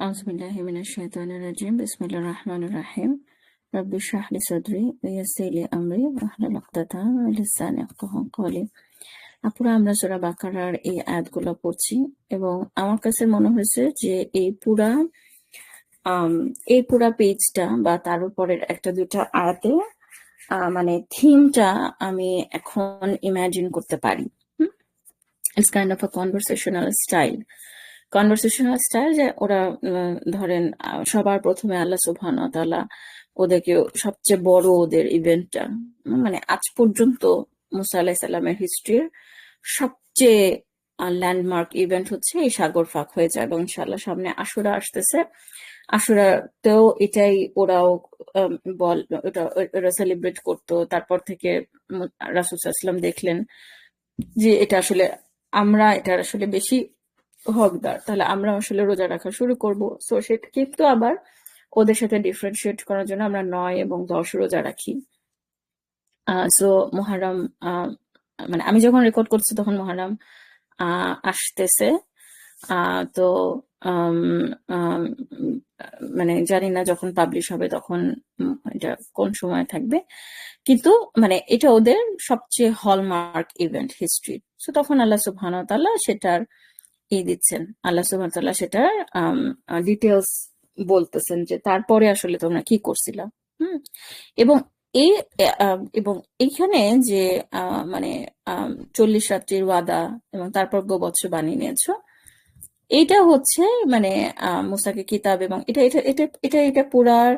أعوذ بالله من الشيطان الرجيم بسم الله الرحمن الرحيم رب اشرح لي صدري ويسر لي أمري واحلل عقدة من لساني يفقهوا قولي। আপুরা আমরা সূরা বাকারার এই আয়াতগুলো পড়ছি এবং আমার কাছে মনে হয়েছে যে এই পুরা পেজটা বা তার উপরের একটা দুটা আয়াতে মানে থিমটা আমি এখন ইমাজিন করতে পারি। It's kind of a conversational style যে ওরা ধরেন সবার প্রথমে আল্লাহ সুবহানাহু ওয়া তাআলা ওদেরকে সবচেয়ে বড় ওদের ইভেন্টটা মানে আজ পর্যন্ত মুসা আলাইহিস সালামের হিস্ট্রির সবচেয়ে ল্যান্ডমার্ক ইভেন্ট হচ্ছে এই সাগর ফাঁক হয়ে যায় এবং ইনশাআল্লাহ সামনে আশুরা আসতেছে। আশুরাতেও এটাই ওরাও ওরা সেলিব্রেট করতো। তারপর থেকে রাসূল সাল্লাল্লাহু আলাইহি ওয়াসাল্লাম দেখলেন যে এটা আসলে আমরা এটার আসলে বেশি হকদার, তাহলে আমরা আসলে রোজা রাখা শুরু করব। সো সেটা কিন্তু আবার ওদের সাথে ডিফারেন্সিয়েট করার জন্য আমরা 9 এবং 10 রোজা রাখি। সো মুহররম মানে আমি যখন রেকর্ড করছি তখন মুহররম আসতেছে। তো মানে জানি না যখন পাবলিশ হবে তখন এটা কোন সময় থাকবে, কিন্তু মানে এটা ওদের সবচেয়ে হলমার্ক ইভেন্ট হিস্ট্রি। সো তখন আল্লাহ সুবহানাহু ওয়া তাআলা সেটার দিচ্ছেন, আল্লাহ সুবহানাহু ওয়া তাআলা সেটার ডিটেলস বলতেছেন যে তারপরে আসলে তোমরা কি করছিলা। এবং এই এবং এইখানে যে মানে 40 রাত্রির ওয়াদা এবং তারপর বছর বানিয়ে নিয়েছো, এইটা হচ্ছে মানে মুসাকে কিতাব এবং এটা এটা এটা এটা এটা পুরার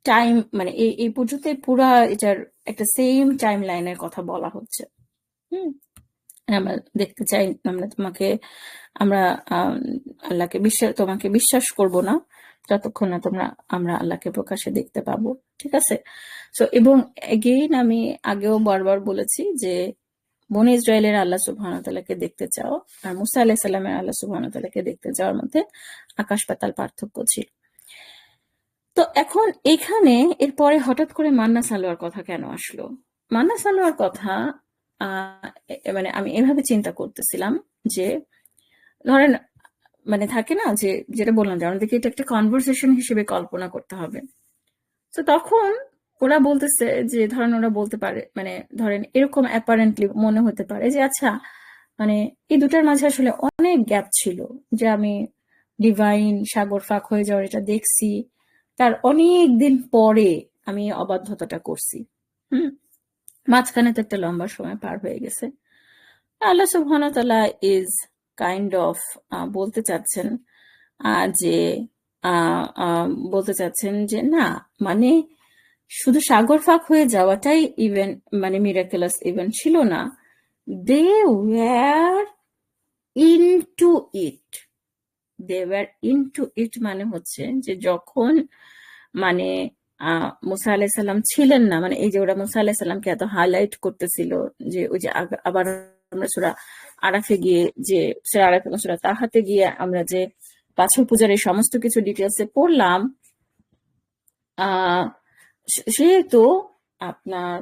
টাইম মানে এই পর্যন্ত পুরা এটার একটা সেম টাইম লাইনের কথা বলা হচ্ছে। আমরা দেখতে চাই, আমরা আল্লাহকে তোমাকে বিশ্বাস করব না যতক্ষণ না আমরা আল্লাহকে প্রকাশ্যে দেখতে পাবো, ঠিক আছে? সো এবং এগেইন আমি আগেও বারবার বলেছি যে বনি ইসরায়েলের আল্লাহ সুবহানাহু ওয়া তাআলাকে দেখতে চাও আর মুসা আলাইহিস সালামের আল্লাহ সুবহানাহু ওয়া তাআলাকে দেখতে যাওয়ার মধ্যে আকাশ পাতাল পার্থক্য ছিল। তো এখন এখানে এরপরে হঠাৎ করে মান্না সালোয়ার কথা কেন আসলো? মান্না সালোয়ার কথা মানে আমি এভাবে চিন্তা করতেছিলাম যে ধরেন মানে থাকে না যে যেটা বললাম যে আমাদেরকে এটা একটা কনভারসেশন হিসেবে কল্পনা করতে হবে। তো তখন ওরা বলতেছে যে ধরেন ওরা বলতে পারে মানে ধরেন এরকম অ্যাপারেন্টলি মনে হতে পারে যে আচ্ছা মানে এই দুটার মাঝে আসলে অনেক গ্যাপ ছিল, যে আমি ডিভাইন সাগর ফাঁক হয়ে যাওয়ার এটা দেখছি, তার অনেক দিন পরে আমি অবাধ্যতাটা করছি। মাঝখানে তো একটা লম্বা সময় পার হয়ে গেছে। আল্লাহ সুবহানাহু ওয়া তাআলা ইজ কাইন্ড অফ বলতে চাচ্ছেন যে বলতে চাচ্ছেন যে না মানে শুধু সাগর ফাঁক হয়ে যাওয়াটাই ইভেন্ট মানে মিরাকুলাস ইভেন্ট ছিল না, they were into it. They were into it মানে হচ্ছে যে যখন মানে মুসা আলাইহিস সালাম ছিলেন না, মানে এই যে ওরা মুসা আলাইহিস সালামকে এত হাইলাইট করতেছিল যে ওই যে আবার আমরা সূরা আরাফে গিয়ে যে সূরা আরাফ এবং সূরা তাহাতে গিয়ে আমরা যে বাছর পূজার এই সমস্ত কিছু ডিটেলসে পড়লাম, সেহেতু আপনার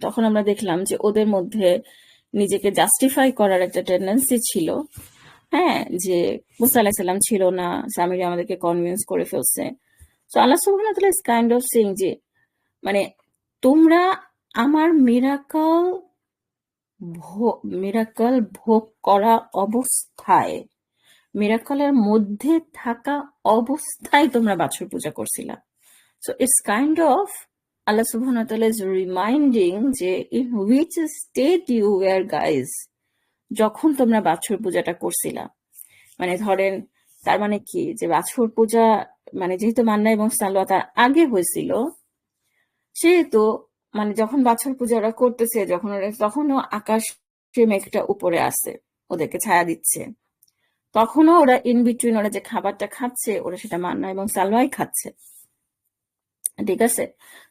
তখন আমরা দেখলাম যে ওদের মধ্যে নিজেকে জাস্টিফাই করার একটা টেন্ডেন্সি ছিল। হ্যাঁ, যে মুসা আলাইহিস সালাম ছিল না, সামিরি আমাদেরকে কনভিন্স করে ফেলছে। সো আল্লাহ সুবহানাহু ওয়া তাআলা ইজ কাইন্ড অফ সেইং যে মানে তোমরা আমার মিরাকল ভোগ করা অবস্থায়, মিরাকলের মধ্যে থাকা অবস্থায় তোমরা বাছর পূজা করছিলা। So it's kind of Allah সুবহানাহু ওয়া তাআলা ইজ রিমাইন্ডিং যে in which state you were guys যখন তোমরা বাছর পূজাটা করছিলা। মানে ধরেন তার মানে কি যে বাছর পূজা মানে যেহেতু মান্না এবং সালোয়া তার আগে হয়েছিল, সেহেতু মানে যখন বাছর পূজা ওরা করতেছে তখনও আকাশে মেঘটা উপরে আসে ওদেরকে ছায়া দিচ্ছে, তখনও ওরা ইন বিটুইন ওরা যে খাবারটা খাচ্ছে ওরা সেটা মান্না এবং সালোয়াই খাচ্ছে, ঠিক আছে?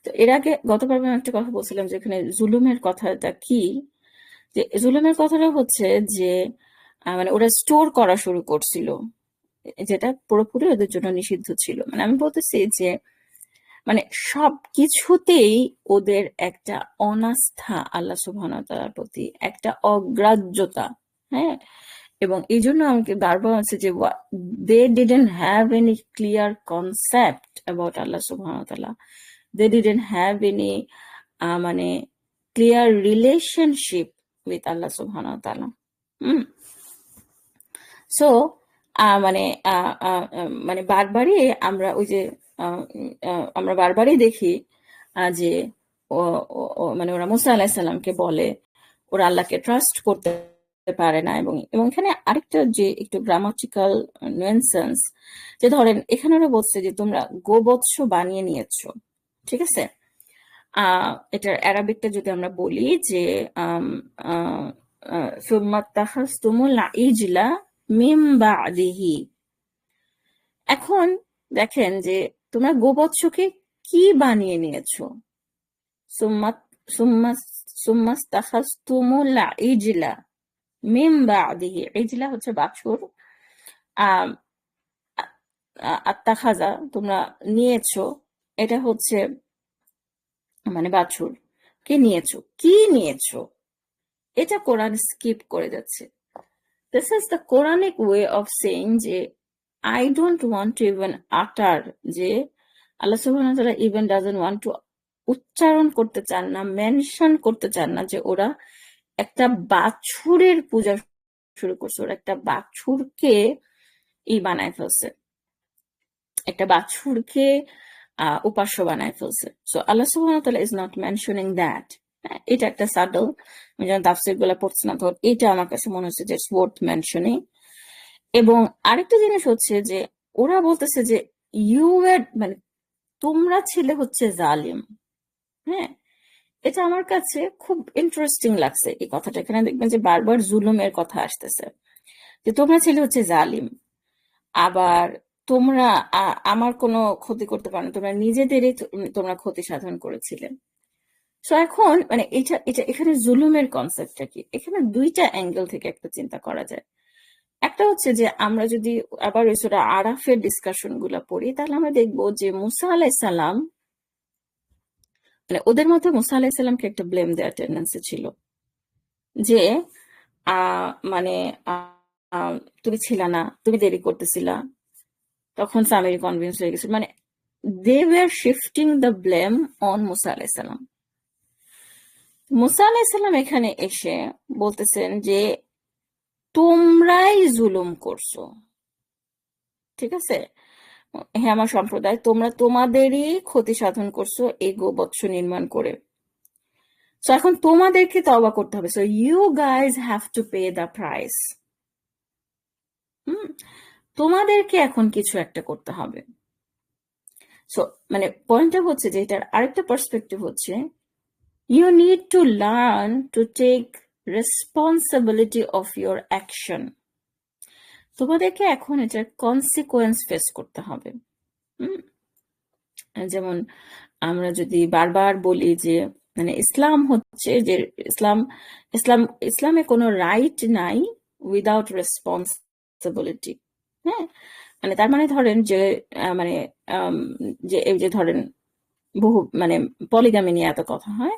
তো এর আগে গত পর্বে আমি একটা কথা বলছিলাম যে এখানে জুলুমের কথাটা কি, যে জুলুমের কথাটা হচ্ছে যে মানে ওরা স্টোর করা শুরু করছিল, যেটা পুরোপুরি ওদের জন্য নিষিদ্ধ ছিল। মানে আমি বলতেছি যে মানে সবকিছুতেই ওদের একটা অনাস্থা আল্লাহ সুবহানাহু ওয়া তাআলার প্রতি, একটা অগ্রাহ্যতা, হ্যাঁ, এবং এই জন্য আমাকে বারবার আছে যে they didn't have any clear concept about Allah সুবহানাহু ওয়া তাআলা, দে ডিডন্ট হ্যাভ এনি মানে ক্লিয়ার রিলেশনশিপ উইথ আল্লাহ সুবহানাহু ওয়া তাআলা। সো মানে মানে বারবারই আমরা ওই যে আমরা বারবারই দেখি যে মানে ওরা মুসা আলাহিসাল্লামকে বলে ওরা আল্লাহকে ট্রাস্ট করতে পারে না, এবং এবং এখানে আরেকটা যে একটু গ্রামাটিক্যাল নুয়েন্সেন্স, যে ধরেন এখানে ওরা বলছে যে তোমরা গোবৎস বানিয়ে নিয়েছো, ঠিক আছে। এটার অ্যারাবিকটা যদি আমরা বলি যে সুম্মা তাখাসতুমুল ইজলা মিন বাদিহি। এখন দেখেন যে তোমরা গোবৎসকে কি বানিয়ে নিয়েছো, সুম্মা সুম্মা সুম্মা তাখাসতুমুল ইজলা মিন বাদিহি। ইজলা হচ্ছে বাছুর, আহ আত্তাখাজা তোমরা নিয়েছো, এটা হচ্ছে মানে বাছুর কে নিয়েছো, কি নিয়েছো, এটা কোরআন স্কিপ করে যাচ্ছে। This is the Quranic way of saying যে I don't want to even utter, যে আল্লাহ সুবহানাহু ওয়া তাআলা even doesn't want to উচ্চারণ করতে চান না, মেনশন করতে চান না যে ওরা একটা বাছুরের পূজা শুরু করছে, ওরা একটা বাছুরকে বানায় ফেলছে, একটা বাছুরকে উপাস্য বানায় ফেলছে। সো আল্লাহ সুবহানাহু ওয়া তাআলা is not mentioning that. এটা একটা সাডল, আমি যখন তাফসীর গুলা পড়ছি না তখন এটা আমার কাছে মনে হচ্ছে যে ওয়ার্থ মেনশনিং। এবং আরেকটা জিনিস হচ্ছে যে ওরা বলতেছে যে ইউ এর মানে তোমরা ছিলে হচ্ছে জালিম। হ্যাঁ, এটা আমার কাছে খুব ইন্টারেস্টিং লাগছে এই কথাটা। এখানে দেখবেন যে বারবার জুলুমের কথা আসতেছে, যে তোমরা ছিলে হচ্ছে জালিম, আবার তোমরা আমার কোনো ক্ষতি করতে পারো না, তোমরা নিজেদেরই তোমরা ক্ষতি সাধন করেছিলে। সো এখন মানে এটা এটা এখানে জুলুমের কনসেপ্টটা কি, এখানে দুইটা অ্যাঙ্গেল থেকে একটা চিন্তা করা যায়। একটা হচ্ছে যে আমরা যদি আবার ওই সূরা আরাফের ডিসকাশন গুলা পড়ি, তাহলে আমরা দেখবো যে মুসা আলাইসাল্লাম মানে ওদের মধ্যে মুসা আলাইসাল্লামকে একটা ব্লেম দেওয়ার টেন্ডেন্সি ছিল, যে মানে তুমি ছিলা না, তুমি দেরি করতেছিলা, তখন সামিরি কনভিন্স হয়ে গেছিল, মানে they were shifting the blame on Musa আলাইসাল্লাম। মুসা আলাইসাল্লাম এখানে এসে বলতেছেন যে তোমরাই জুলুম করছো, ঠিক আছে, হ্যাঁ আমার সম্প্রদায়, তোমরা তোমাদেরই ক্ষতি সাধন করছো এই গোবৎস নির্মাণ করে। সো এখন তোমাদেরকে তওবা করতে হবে, so you guys have to pay the price. তোমাদেরকে এখন কিছু একটা করতে হবে। সো মানে পয়েন্টটা হচ্ছে যে এটার আরেকটা পার্সপেক্টিভ হচ্ছে you need to learn to take responsibility of your action. তোমাদেরকে এখন এটার কনসিকোয়েন্স ফেস করতে হবে। যেমন আমরা যদি বারবার বলি যে মানে ইসলাম হচ্ছে যে ইসলামে কোনো রাইট নাই উইদাউট রেসপন্সিবিলিটি। হ্যাঁ, মানে তার মানে ধরেন যে মানে যে এই যে ধরেন বহু মানে পলিগামি নিয়ে এত কথা হয়।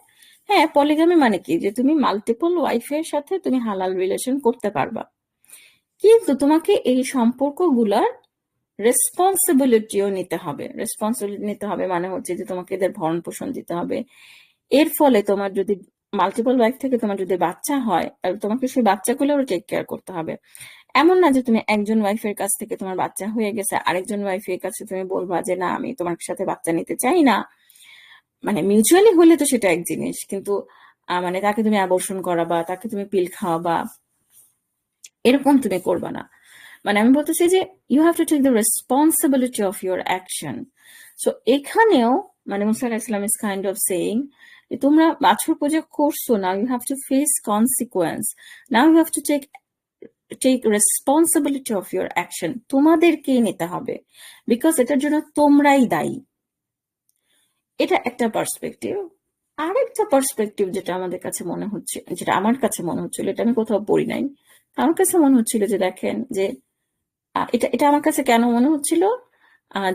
হ্যাঁ, পলিগামি মানে কি, যে তুমি মাল্টিপল ওয়াইফের সাথে তুমি হালাল রিলেশন করতে পারবা, কিন্তু তোমাকে এই সম্পর্কগুলার রেসপন্সিবিলিটিও নিতে হবে। রেসপন্সিবিলিটি নিতে হবে মানে হচ্ছে যে তোমাকে এদের ভরণ পোষণ দিতে হবে। এর ফলে তোমার যদি মাল্টিপল ওয়াইফ থেকে তোমার যদি বাচ্চা হয়, তাহলে তোমাকে সেই বাচ্চাগুলোরও টেক কেয়ার করতে হবে। এমন না যে তুমি একজন ওয়াইফের কাছ থেকে তোমার বাচ্চা হয়ে গেছে, আরেকজন ওয়াইফের কাছে তুমি বলবা যে না আমি তোমার সাথে বাচ্চা নিতে চাই না। মানে মিউচুয়ালি হলে তো সেটা এক জিনিস, কিন্তু মানে তাকে তুমি অ্যাবর্শন করাবা, তাকে তুমি পিল খাওয়াবা, এরকম তুমি করবা না। মানে আমি বলতেছি যে you have to take the responsibility of your action. So এখানেও মানে মুসা আলাইহিস সালাম ইজ কাইন্ড অফ সেইং যে তোমরা বাছুর পূজা করছো, now you have to face consequence, now you have to take responsibility of your action. তোমাদেরকেই নিতে হবে, বিকজ এটার জন্য তোমরাই দায়ী। এটা একটা পার্সপেক্টিভ। আরেকটা পার্সপেক্টিভ যেটা আমাদের কাছে মনে হচ্ছে, যেটা আমার কাছে মনে হচ্ছিল, এটা আমি কোথাও পড়ি নাই, আমার কাছে মনে হচ্ছিল যে দেখেন যে এটা এটা আমার কাছে কেন মনে হচ্ছিল,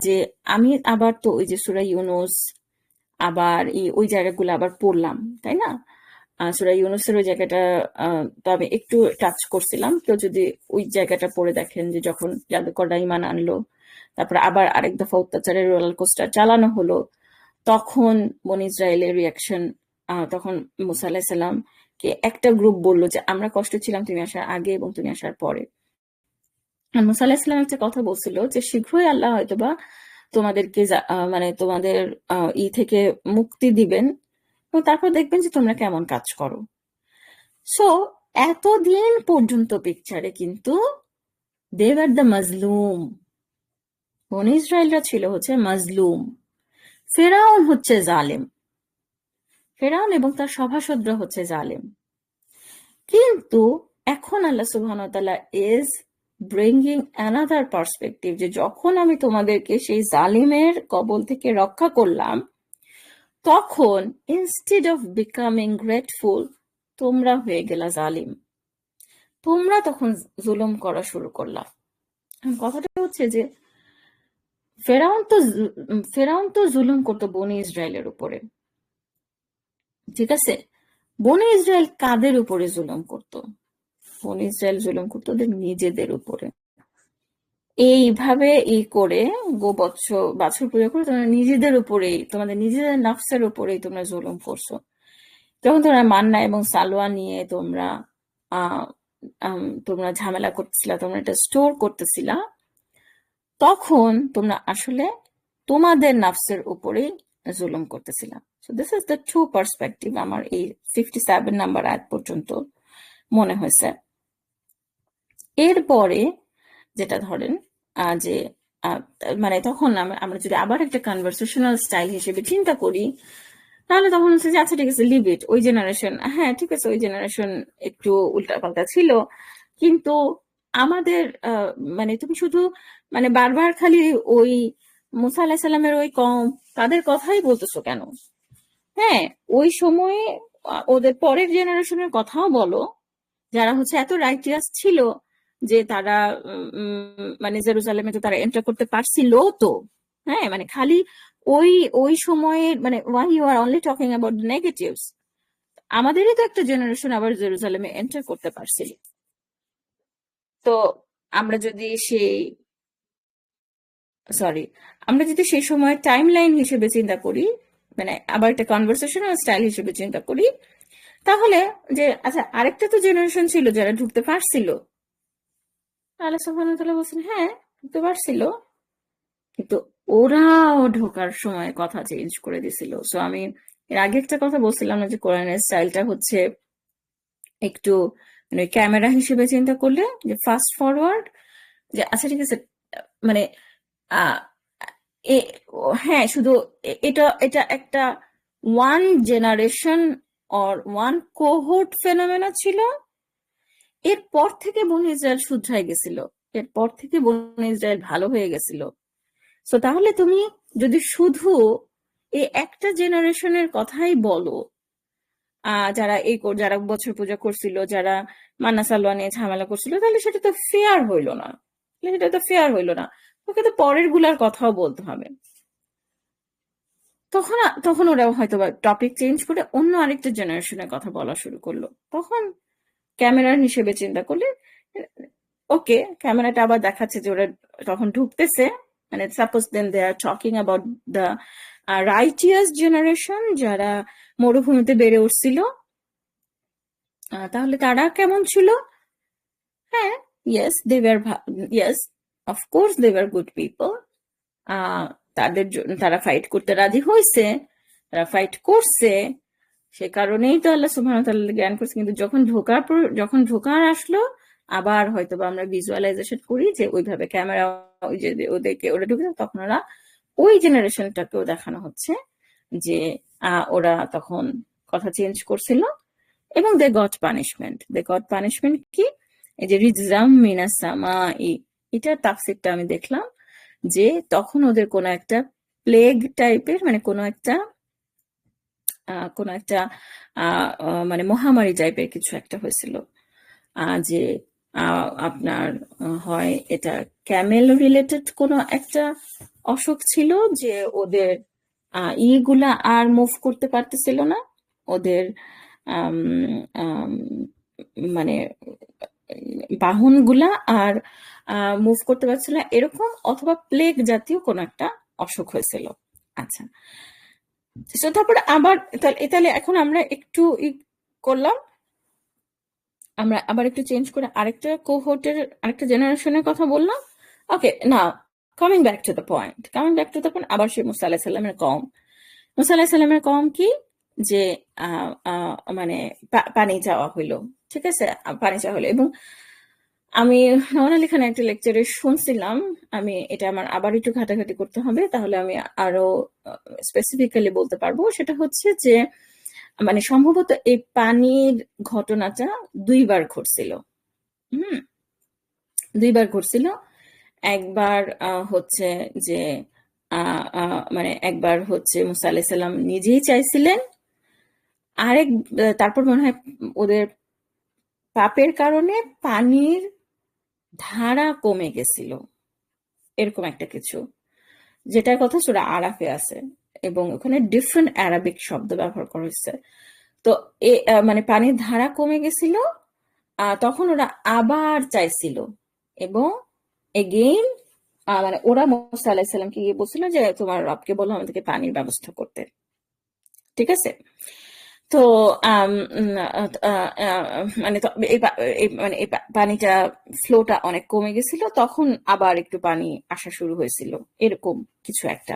যে আমি আবার তো ওই যে সূরা ইউনূস আবার ওই জায়গাগুলো আবার পড়লাম, তাই না? সূরা ইউনূসের ওই জায়গাটা তো আমি একটু টাচ করছিলাম। কেউ যদি ওই জায়গাটা পড়ে দেখেন যে যখন জাদুকররা ঈমান আনলো, তারপরে আবার আরেক দফা অত্যাচারের রোলার কোস্টার চালানো হলো, তখন বনী ইসরায়েলের রিয়াকশন, তখন মুসা আলাইহিস সালামকে একটা গ্রুপ বলল যে আমরা কষ্ট ছিলাম তুমি আসার আগে এবং তুমি আসার পরে। আর মুসা আলাইহিস সালাম একটা কথা বলছিল যে শীঘ্রই আল্লাহ হয়তোবা তোমাদেরকে মানে তোমাদের থেকে মুক্তি দিবেন এবং তারপর দেখবেন যে তোমরা কেমন কাজ করো। সো এতদিন পর্যন্ত পিকচারে কিন্তু দে ওয়ার দ্য মাজলুম, বনী ইসরায়েলরা ছিল হচ্ছে মাজলুম, ফেরাউন হচ্ছে জালেম, ফেরাউন এবং তার সভাসদরা হচ্ছে জালেম। কিন্তু এখন আল্লাহ সুবহানাহু ওয়া তাআলা ইজ ব্রিঙ্গিং অ্যানাদার পার্সপেক্টিভ, যে যখন আমি তোমাদেরকে সেই জালিমের কবল থেকে রক্ষা করলাম, তখন ইনস্টেড অফ বিকামিং গ্রেটফুল তোমরা হয়ে গেলা জালিম, তোমরা তখন জুলুম করা শুরু করলা। কথাটা হচ্ছে যে ফেরাউন তো জুলুম করতো বনী ইসরায়েলের উপরে, ঠিক আছে? বনী ইসরায়েল কাদের উপরে জুলুম করতো? বনী ইসরায়েল জুলুম করতো ওদের নিজেদের উপরে। এইভাবে করে বাছুর পূজা করে তোমরা নিজেদের উপরেই, তোমাদের নিজেদের নফসের উপরেই তোমরা জুলুম করছো। যখন তোমরা মান্না এবং সালোয়া নিয়ে তোমরা ঝামেলা করতেছিলা, তোমরা এটা স্টোর করতেছিলা, তখন তোমরা আসলে তোমাদের নফসের উপরেই জুলুম করতেছিলা। So this is the true perspective আমার এই 57 নাম্বার আয়াত পর্যন্ত মনে হয়েছে। এরপরে যেটা ধরেন যে মানে তখন আমরা যদি আবার একটা কনভারসেশনাল স্টাইল হিসেবে চিন্তা করি, তাহলে তখন হচ্ছে যে আচ্ছা ঠিক আছে, লিভ ইট, ওই জেনারেশন, হ্যাঁ ঠিক আছে, ওই জেনারেশন একটু উল্টাপাল্টা ছিল, কিন্তু আমাদের মানে তুমি শুধু মানে বারবার খালি ওই মুসা আলাইহিস সালামের ওই তাদের কথাই বলতেছো কেন? হ্যাঁ, ওই সময়ে ওদের পরের জেনারেশনের কথাও বলো, যারা হচ্ছে এত রাইটিয়াস ছিল যে তারা মানে জেরুজালেমে তো তারা এন্টার করতে পারছিল তো। হ্যাঁ, মানে খালি ওই ওই সময়ের মানে why you are only talking about the negatives, আমাদেরই তো একটা জেনারেশন আবার জেরুজালেমে এন্টার করতে পারছিল। তো আমরা যদি সেই সময় টাইম লাইন হিসেবে চিন্তা করি, মানে আবার একটা কনভারসেশনাল স্টাইল হিসেবে চিন্তা করি, তাহলে যে আচ্ছা আরেকটা তো জেনারেশন ছিল যারা ঢুকতে পারছিল, আল্লাহ সুবহানাহু ওয়া তাআলা বলছেন হ্যাঁ ঢুকতে পারছিল, কিন্তু ওরাও ঢোকার সময় কথা চেঞ্জ করে দিছিল। সো আমি এর আগে একটা কথা বলছিলাম না যে কোরআনের স্টাইলটা হচ্ছে একটু মানে ক্যামেরা হিসেবে চিন্তা করলে যে ফাস্ট ফরওয়ার্ড, যে আচ্ছা ঠিক আছে, মানে আহ হ্যাঁ শুধু এটা এটা একটা one generation or one cohort phenomena ছিল। এরপর থেকে বনী ইসরায়েল শুধরাই গেছিল, এরপর থেকে বনী ইসরায়েল ভালো হয়ে গেছিল। সো তাহলে তুমি যদি শুধু এই একটা জেনারেশনের কথাই বলো, যারা বছর পূজা করছিল, যারা মান্না সালোয়া নিয়ে ঝামেলা করছিল, তাহলে সেটা তো ফেয়ার হইলো না, ওকে তো পরের গুলার কথাও বলতে হবে। তখন ওরা হয়তো টপিক চেঞ্জ করে অন্য আরেকটা জেনারেশনের কথা বলা শুরু করলো। তখন ক্যামেরার হিসেবে চিন্তা করলে ওকে, ক্যামেরাটা আবার দেখাচ্ছে যে ওরা তখন ঢুকতেছে, মানে suppose then they are talking about the righteous generation, যারা মরুভূমিতে বেড়ে উঠছিল, তাহলে তারা কেমন ছিল? হ্যাঁ, yes they were, yes of course they were good people, তারা ফাইট করতে রাজি হয়েছে, তারা ফাইট করছে, সে কারণেই তো আল্লাহ সুবহানাহু ওয়া তাআলা জ্ঞান করছে। কিন্তু যখন ঢোকার আসলো, আবার হয়তো আমরা ভিজুয়ালাইজেশন করি যে ওইভাবে ক্যামেরা ওই যে ওরা ঢুকে, তখন ওরা ওই জেনারেশনটাকেও দেখানো হচ্ছে যে ওরা তখন কথা চেঞ্জ করছিল এবং দে গট পানিশমেন্ট কি? এই যে রিজজাম মিনাস সামাই, এটার তাফসীরটা আমি দেখলাম যে তখন ওদের কোনো একটা প্লেগ টাইপের, মানে কোনো একটা মানে মহামারী টাইপের কিছু একটা হয়েছিল, যে আপনার হয় এটা ক্যামেল রিলেটেড কোনো একটা অসুখ ছিল, যে ওদের ইগুলা আর মুভ করতে পারতেছিল না, ওদের আম, আম, মানে বাহনগুলা আর মুভ করতে পারছিল না এরকম, অথবা প্লেগ জাতীয় কোনো একটা অসুখ হয়েছিল। আচ্ছা, তো তারপরে আবার তাহলে এখন আমরা একটু করলাম, আমরা আবার একটু চেঞ্জ করে আরেকটা কোহোর্টের আরেকটা জেনারেশনের কথা বললাম। Okay, now coming back to the point, আবার সে মুসা আলাহিস সাল্লামের কওম। মুসা আলাহিস সাল্লামের কওম কি, যে মানে পানি চাওয়া হইলো, ঠিক আছে, পানি চাওয়া হলো। এবং আমি নওয়ান খানের একটা লেকচারে শুনছিলাম, আমি এটা আমার আবার একটু ঘাটাঘাটি করতে হবে, তাহলে আমি আরো স্পেসিফিক্যালি বলতে পারবো। সেটা হচ্ছে যে মানে সম্ভবত এই পানির ঘটনাটা দুইবার ঘটছিল। হুম, দুইবার ঘটছিল। একবার হচ্ছে যে মানে একবার হচ্ছে মুসা আলাইহিস সালাম নিজেই চাইছিলেন, আরেক তারপর মনে হয় ওদের পাপের কারণে পানির ধারা কমে গেছিল, এরকম একটা কিছু, যেটার কথা সূরা আরাফে আছে, এবং ওখানে ডিফারেন্ট অ্যারাবিক শব্দ ব্যবহার করা হয়েছে। তো মানে পানির ধারা কমে গেছিল, তখন ওরা আবার চাইছিল, এবং এগেইন মানে ওরা মুসা আলাইহিস সালামকে গিয়ে বলছিল যে তোমার রবকে বলো আমাদেরকে পানির ব্যবস্থা করতে, ঠিক আছে। তো মানে মানে এই পানিটা ফ্লোটা অনেক কমে গেছিল, তখন আবার একটু পানি আসা শুরু হয়েছিল, এরকম কিছু একটা।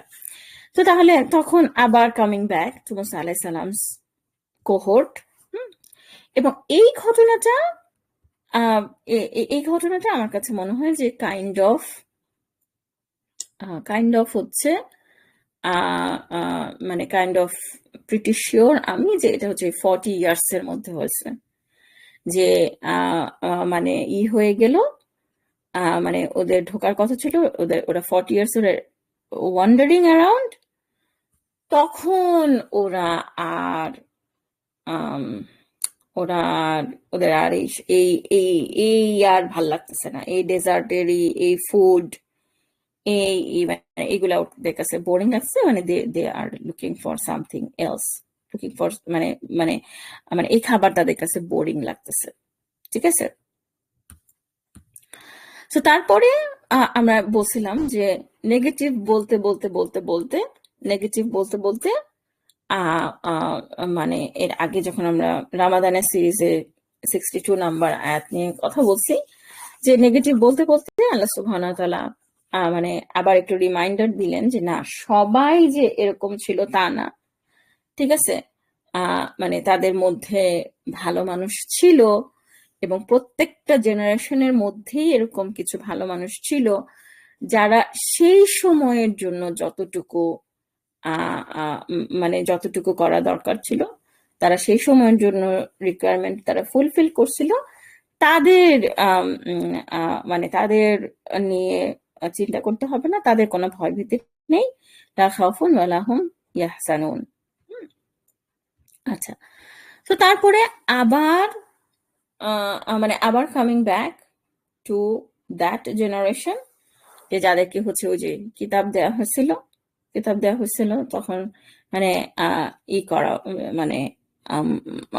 তো তাহলে তখন আবার কামিং ব্যাক টু মুসা আলাইহিস সালামস কোহোর্ট। এবং আহ, এই ঘটনাটা আমার কাছে মনে হয় যে কাইন্ড অফ হচ্ছে মানে কাইন্ড অফ প্রিটি শিওর আমি যে এটা হচ্ছে 40 ইয়ার্স এর মধ্যে হয়েছে, যে মানে হয়ে গেল, মানে ওদের ঢোকার কথা ছিল, ওরা 40 ইয়ার্স ওরা ওয়ান্ডারিং অ্যারাউন্ড, তখন ওরা আর আম, ওরা ওদের আর এই এই এই আর ভাল লাগতেছে না, এই ডেজার্টের এই ফুড, মানে এইগুলা ওদের কাছে বোরিং লাগছে, মানে they they are looking for something else, looking for মানে মানে মানে এই খাবার তাদের কাছে বোরিং লাগতেছে, ঠিক আছে। তো তারপরে আমরা বলছিলাম যে নেগেটিভ বলতে বলতে বলতে বলতে নেগেটিভ বলতে বলতে মানে এর আগে যখন আমরা রামাদানের সিরিজে 62 নাম্বার আয়াত নিয়ে কথা বলছি, যে নেগেটিভ বলতে বলতে আল্লাহ সুবহানাহু ওয়া তাআলা মানে আবার একটু রিমাইন্ডার দিলেন যে না, সবাই যে এরকম ছিল তা না, ঠিক আছে। মানে তাদের মধ্যে ভালো মানুষ ছিল, এবং প্রত্যেকটা জেনারেশনের মধ্যেই এরকম কিছু ভালো মানুষ ছিল, যারা সেই সময়ের জন্য যতটুকু মানে যতটুকু করা দরকার ছিল, তারা সেই সময়ের জন্য রিকোয়ারমেন্ট তারা ফুলফিল করছিল। তাদের মানে তাদের নিয়ে চিন্তা করতে হবে না, তাদের কোনো ভয়ভীতি নেই। লা খাউফুন ওয়ালা হুম ইয়াহজানুন। আচ্ছা, তো তারপরে আবার মানে আবার coming back to that generation, যে যাদেরকে হচ্ছে ওই যে কিতাব দেওয়া হয়েছিল তখন, মানে করা, মানে আম,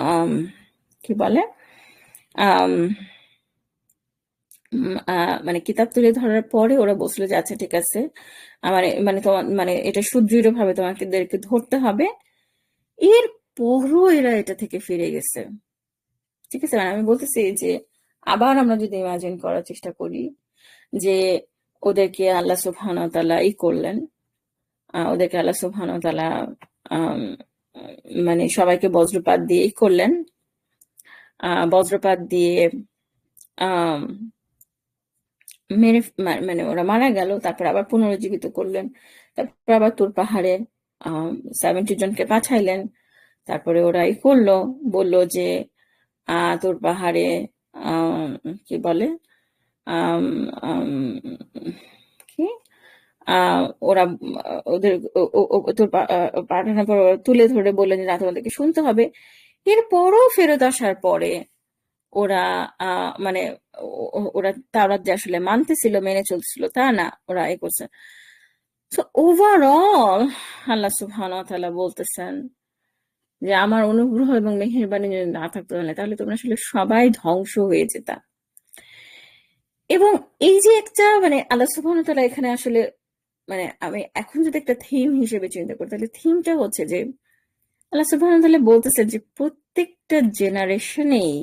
আম, কি বলে, আম, মানে কিতাব তুলে ধরার পরে ওরা বলছিল যে আচ্ছা ঠিক আছে, মানে মানে তোমার মানে এটা সুদৃঢ় ভাবে তোমাদেরকে ধরতে হবে। এর পরও এরা এটা থেকে ফিরে গেছে, ঠিক আছে। মানে আমি বলতেছি যে আবার আমরা যদি ইমাজিন করার চেষ্টা করি যে ওদেরকে আল্লাহ সুবহানাহু ওয়া তাআলা করলেন, ওদেরকে আল্লাহ সুবহানাহু ওয়া তাআলা আম, মানে সবাইকে বজ্রপাত দিয়ে করলেন, বজ্রপাত দিয়ে আম, মেরে মানে ওরা মারা গেল, তারপর আবার পুনরুজ্জীবিত করলেন, তারপর আবার তুর পাহাড়ে 70 জনকে পাঠাইলেন, তারপরে ওরা করলো, বললো যে তুর পাহাড়ে আম, কি বলে, আম, আম, কি ওরা ওদের তোর পাঠানোর পর ওরা তুলে ধরে বললেন যে না, তোমাদেরকে শুনতে হবে। এরপরও ফেরত আসার পরে ওরা মানে ওরা তাওরাত যে আসলে মানতেছিল, মেনে চলতেছিল তা না, ওরা করছে। তো ওভারঅল আল্লাহ সুবহানাহু ওয়া তাআলা বলতেছেন যে আমার অনুগ্রহ এবং মেহেরবানি যদি না থাকতো তাহলে তোমরা আসলে সবাই ধ্বংস হয়ে যেতা। এবং এই যে একটা মানে আল্লাহ সুবহানাহু ওয়া তাআলা এখানে আসলে মানে আমি এখন যদি একটা থিম হিসেবে চিন্তা করি, তাহলে থিমটা হচ্ছে যে আল্লাহ সুবহানাহু ওয়া তাআলা বলতেছে যে প্রত্যেকটা জেনারেশনেই,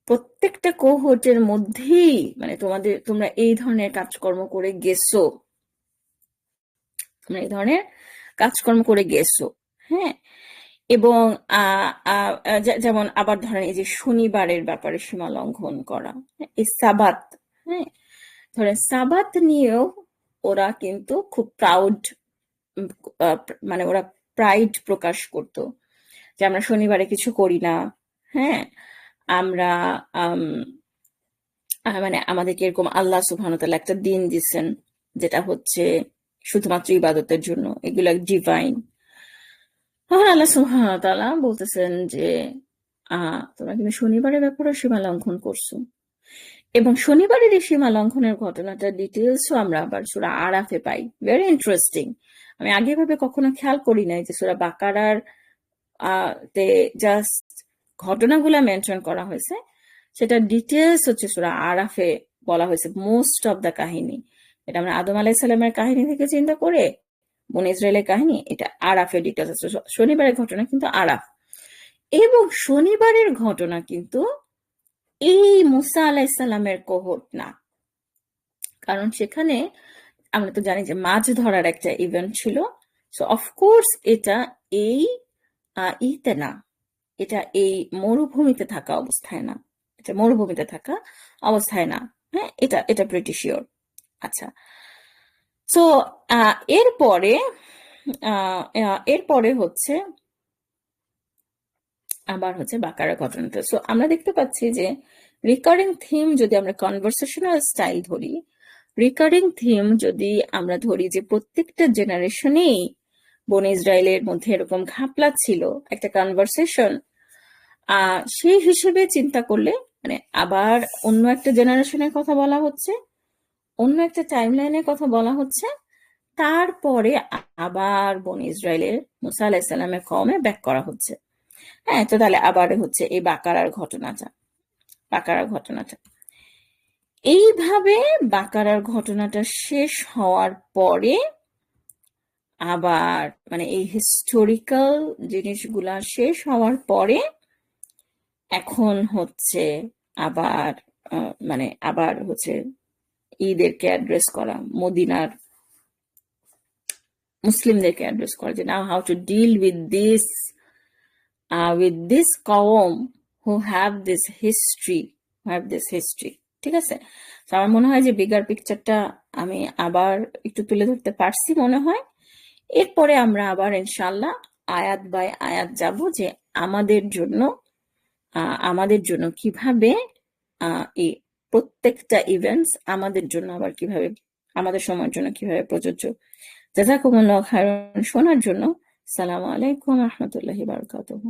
প্রত্যেকটা কোহোর্টের মধ্যেই মানে তোমরা এই ধরনের কাজকর্ম করে গেছো, তোমরা এই ধরনের কাজকর্ম করে গেছো। হ্যাঁ, এবং যেমন আবার ধরেন এই যে শনিবারের ব্যাপারে সীমা লঙ্ঘন করা, এই সাবাত, হ্যাঁ, ধরেন সাবাত নিয়েও ওরা কিন্তু খুব প্রাউড, মানে ওরা প্রাইড প্রকাশ করতো যে আমরা শনিবারে কিছু করি না। হ্যাঁ, আমরা মানে আমাদেরকে এরকম আল্লাহ সুবহানাহু ওয়া তাআলা একটা দিন দিচ্ছেন যেটা হচ্ছে শুধুমাত্র ইবাদতের জন্য, এগুলো ডিভাইন। তখন আল্লাহ সুবহানাহু ওয়া তাআলা বলতেছেন যে তোমরা কিন্তু শনিবারের ব্যাপারে সীমা লঙ্ঘন করছো। এবং শনিবারের এই সীমা লঙ্ঘনের ঘটনাটা ডিটেলসও আমরা আবার সূরা আরাফে পাই। Very interesting. আমি আগে ভাবে কখনো খেয়াল করি নাই যে সূরা বাকারার তে জাস্ট ঘটনাগুলা মেনশন করা হয়েছে, সেটা ডিটেলস হচ্ছে সূরা আরাফে বলা হয়েছে মোস্ট অফ দ্য কাহিনী। এটা আমরা আদম আলাইহিস সালামের কাহিনী থেকে চিন্তা করে বনী ইসরায়েলের কাহিনী, এটা আরাফে ডিটেলস আছে। শনিবারের ঘটনা কিন্তু আরাফ, এবং শনিবারের ঘটনা কিন্তু এই মুসা আলাইহিস সালামের কোহর্ট না, কারণ সেখানে আমরা তো জানি যে মাছ ধরার একটা ইভেন্ট ছিল। সো অফকোর্স এটা এই ইতে না, এটা এই মরুভূমিতে থাকা অবস্থায় না, এটা মরুভূমিতে থাকা অবস্থায় না। হ্যাঁ, এটা এটা প্রিটি শিওর। আচ্ছা, সো এরপরে এরপরে হচ্ছে আবার হচ্ছে বাকারা ঘটনাটা। সো আমরা দেখতে পাচ্ছি যে রিকারিং থিম যদি আমরা কনভারসেশনাল স্টাইল ধরি, রিকারিং থিম যদি আমরা ধরি যে প্রত্যেকটা জেনারেশনেই বনী ইসরায়েলের মধ্যে এরকম ঘাপলা ছিল একটা কনভারসেশন, সেই হিসেবে চিন্তা করলে মানে আবার অন্য একটা জেনারেশনের কথা বলা হচ্ছে, অন্য একটা টাইমলাইনের কথা বলা হচ্ছে, তারপরে আবার বনী ইসরায়েলের মুসা আলাইহিস সালামের কওমে ব্যাক করা হচ্ছে। হ্যাঁ, তো তাহলে আবার হচ্ছে এই বাকারার ঘটনাটা এইভাবে বাকারার ঘটনাটা শেষ হওয়ার পরে আবার মানে এই হিস্টোরিক্যাল জিনিসগুলা শেষ হওয়ার পরে এখন হচ্ছে আবার মানে আবার হচ্ছে ঈদেরকে অ্যাড্রেস করা, মদিনার মুসলিমদেরকে অ্যাড্রেস করা যে now how to deal with this কওম who have this history, ঠিক আছে? তো আমার মনে হয় যে বিগার পিকচারটা আমি আবার একটু তুলে ধরতে পারছি মনে হয়। এরপরে আমরা আবার ইনশাল্লাহ আয়াত বাই আয়াত যাব যে আমাদের জন্য কিভাবে এই প্রত্যেকটা ইভেন্টস আমাদের জন্য আবার কিভাবে, আমাদের সময়ের জন্য কিভাবে প্রযোজ্য। জাযাকুমুল্লাহু খায়রান শোনার জন্য। আসসালামু আলাইকুম ওয়া রাহমাতুল্লাহি ওয়া বারাকাতুহু।